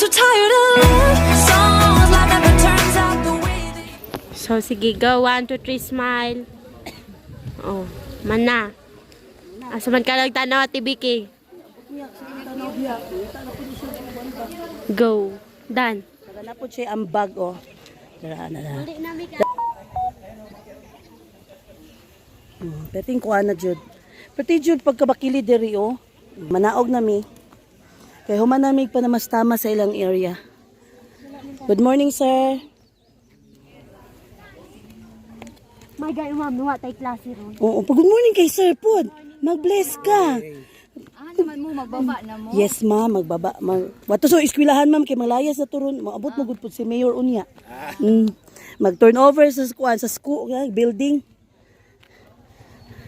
tired of love songs, life never turns out the way they... So, sige, go. 1, 2, 3, smile. Oh, mana. Asa man ka nagtanaw, Ate Vicky? Go. Done. Wala po siya ang bag, oh. Dara na. Peting kuha na, Jud. Pati, Jud, pagkabakili diri, oh. Manaog na mi. Kaya humanamig pa na mas tama sa ilang area. Good morning, sir. My God, ma'am, nuwa tayo klase ron. Oo, good morning kay sir, Pod. Mag-bless ka. Naman mo, magbaba na mo. Yes, ma'am, magbaba. Wato so, iskwilahan, ma'am, kay malayas na turon. Maabot mo gud pod si Mayor Unya. Mag-turnover sa kuan sa school, building.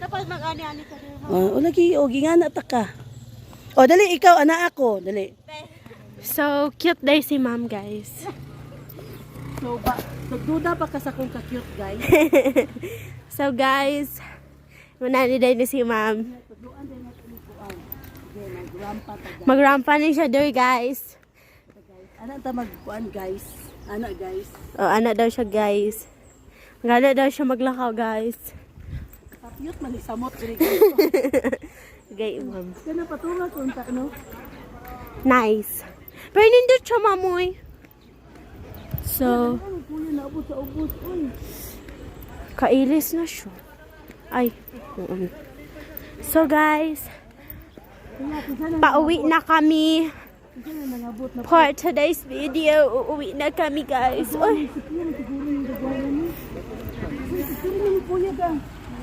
Tapos mag-ani-ani ka rin. O lagi, o gingana ta ka. O dali, ikaw, ana ako, dali. So, cute day si ma'am, guys. So, nagduda pa ka sa kung ka-cute, guys. So, guys, manani day ni si ma'am. Magrampa na siya doon, guys. Ana ta magkuan, guys. Ana, guys. O, anak daw siya, guys. Magana daw siya maglakaw, guys. Cute man, isamot, dali, guys. Gay, ma'am. Kana patunga kung ta, no? Nice. Pero nindot siya, mamoy. So, Ano, kuya, naabot sa ubos, uy. kailis na siya. Ay. So, guys, pauwi na kami for today's video. Uuwi na kami, guys. Uy. Kuya ka.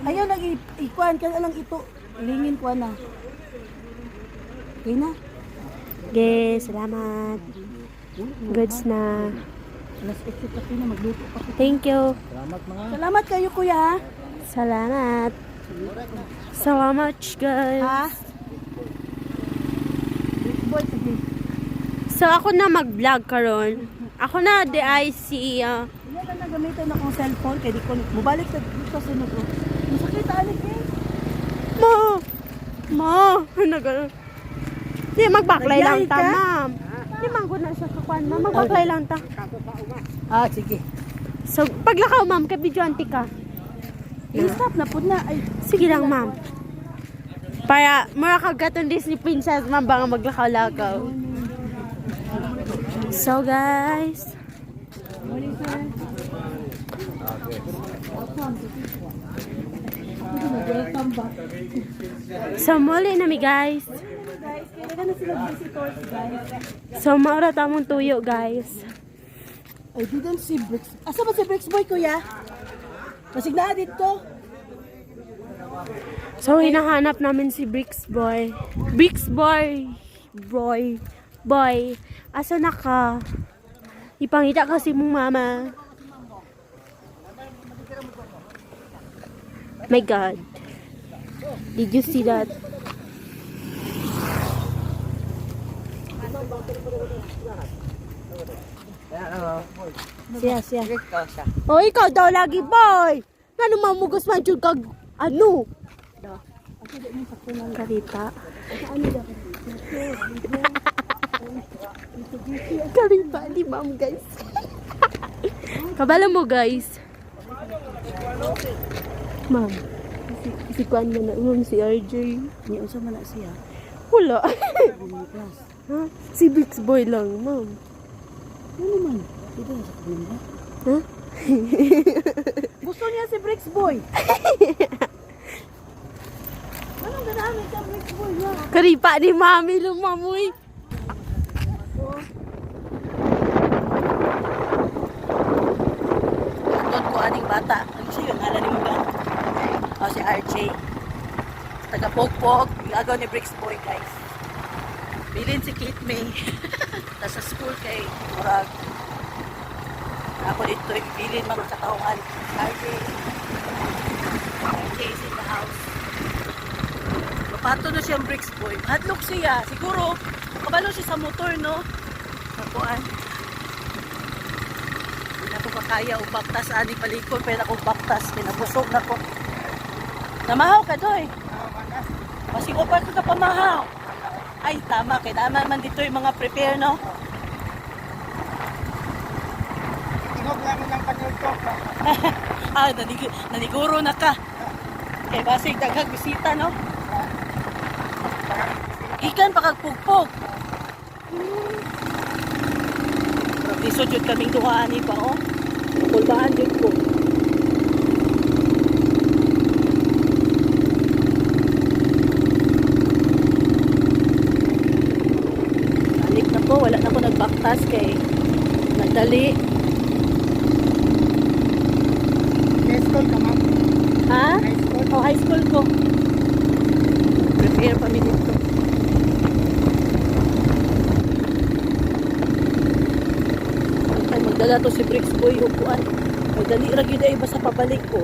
Ayaw nag-ikuan ka lang ito. Ilingin ko na. Okay na? Okay, salamat. Goods na. Alas 8 kasi na magluto pa. Thank you. Salamat kayo, kuya, ha? Salamat. Salamat, guys. Ha? Boy, sige. So, ako na mag-vlog karon. Ako na, di ay si... Iyan na nagamitan akong cellphone. Kaya di ko, mabalik sa dito sa sunod ko. Masakit, alik eh. Ma! Nagano? Di, magbaklay lang ta, Naglahi ka? ma'am. Di, manggod na siya kakuan, ma'am. Magbaklay lang ta. Ah, sige. So, paglakaw, ma'am, kabidyoanti ka. I-stop na po na. Ay, Sige lang, ma'am. Para, mura kagaton Disney princess, ma'am, baka maglakaw-lakaw. So, guys. So, muli na mi, guys. guys, kailangan na sila visitors, guys. So, maura tamong tuyo, guys. I didn't see Bricks. Asa ba si Bricks Boy, kuya? Masig na dito. So, hinahanap namin si Bricks Boy. Bricks Boy! Boy! Asa na ka? Ipangita kasi mong mama. My God. Did you see that? Siya. Oh, ikaw daw lagi, boy! Ano mamugos man yun kag... Ano? Karita. Karita, di ma'am, guys. Kabala mo, guys. Ma'am. Si Kwan mo na, ma'am, si RJ. Niya, unsa man na siya. Wala. Class. Ha? Si Bix Boy lang, ma'am. Ano man? Dito na sa kanila. Ha? Gusto niya si Bricks Boy. Anong ganami ka Bricks Boy niya? Karipa ni mami lumamoy. Doon ko aning bata. Ano siya yun? Ala ni mga. O si RJ. Taga Pogpog. Agaw ni Bricks Boy, guys. Bilin si Kate May. Nasa school kay Murag. Ako dito, bilin magkataungan. RJ. RJ is in the house. Papato na siyang Bricks Boy. Hadlock siya. Siguro, kabalo siya sa motor, no? Nakuan. Hindi na ko makaya ubaktas. Ani palikod, pero ako baktas. Pinabusog na ko. Namahaw ka, Doy. Masigo pa ko ka pamahaw. Ay, tama. Kailangan man dito yung mga prepare, no? Tunog lang ng panyultok. Naniguro na ka. Kay basig daghang bisita, no? Ikan pa kagpugpog. Proviso jud kaming duhaan ni pa, oh. Kulbaan jud ko. Balik na ko, wala na ko nagbaktas kay nagdali. High school ka, ma'am. Ha? High school. Oh, high school ko. Prepare pa mi dito. Ay, magdala to si Bricks Boy upuan. Ay, dali ra gyud ay basta pabalik ko.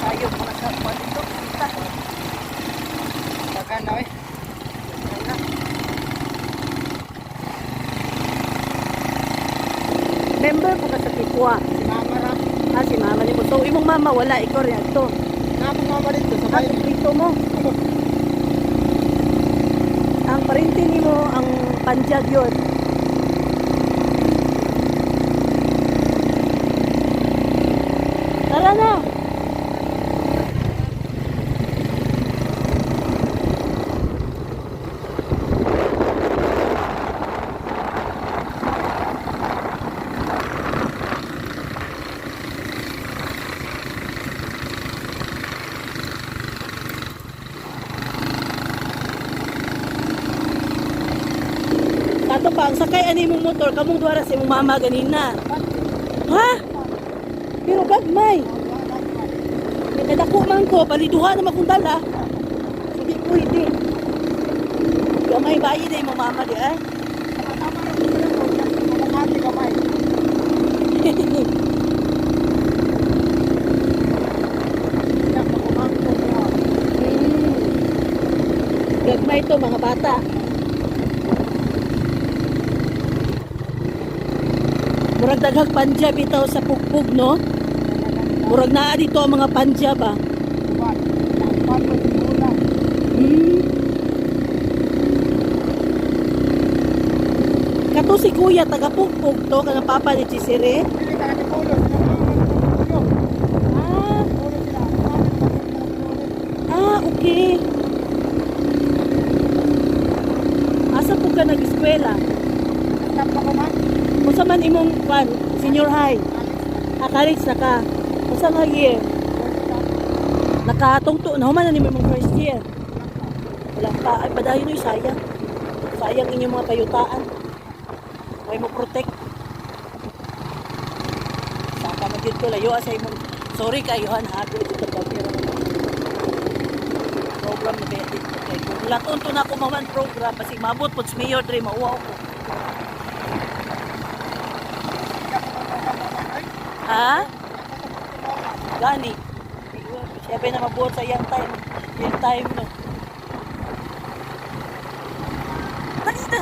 Tayo mga sa upuan dito. Kita. Tagan na, eh. Member ko ka sa Tikwa. Si Mama Ra. Ah, si mama ni mo. So, imong mama wala, ikaw rin to. Napang mama dito sa Ah, bayan. kumplito mo. Ang parinti ni mo, ang panjag yun. Tara na. Kato pa, ang sakay ani mong motor, kamong duwara sa imong mama ganina. Ha? Pero gagmay. May dako man ko, paliduhan naman kong dala. Hindi pwede. Gamay bayi na imong mama di ay. Mamati kamay. Iyak na kumangko niya. Gagmay to mga bata. Murag daghang panjab itaw sa pugpug, no? Murag naa dito ang mga panjab, ah. Buwan. Ang pato ni Mula. Kato si kuya, taga pugpug to, kanang papa ni Chisire. Hindi ka ni Pulo. Pulo. Ah, Pulo sila. ah, okay. Asa po ka nag-eskwela? Tap na ko, ma'am. Kung sa man imong kwan, senior high. College na ka. Kung sa nga year? Nakatungto. Nahuman na ni mong first year. Wala pa. Ay, padayon nyo sayang. Sayang inyong mga payutaan. Huwag mo protect. Saka magid ko layo sa imong. Sorry kayo, hago ito ka pero program na betin ko kay kung laton to na ko maman program kasi mabot po sa mayor dre mauwa ko. Ha? Gani. Siyempre na mabuot sa yung time. Yung time no. Dali na.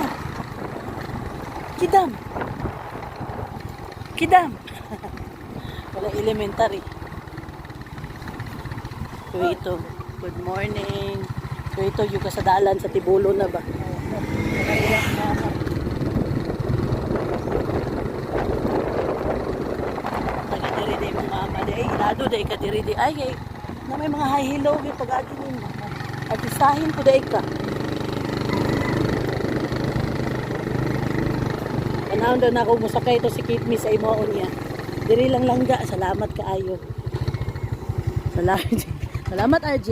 Kidam. Kidam. Wala elementary. So ito. Good morning. So ito yung kasadalan sa Tibulo na ba? Taga-diri day mga mama day. Ilado day ka diri day. Ay, ay, na may mga high hello yung pag-agi mo. At isahin ko day ka. Panahon daw na ako musakay ito si Kate Miss ay mo niya. Diri lang langga. Salamat kaayo. Salamat. Salamat RJ.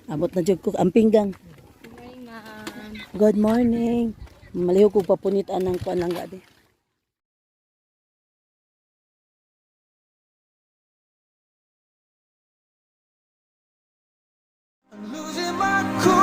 Abot na jud ko ang pinggang. Good morning. Maliho ko papunitan ng kuan langga de. Losing my cool.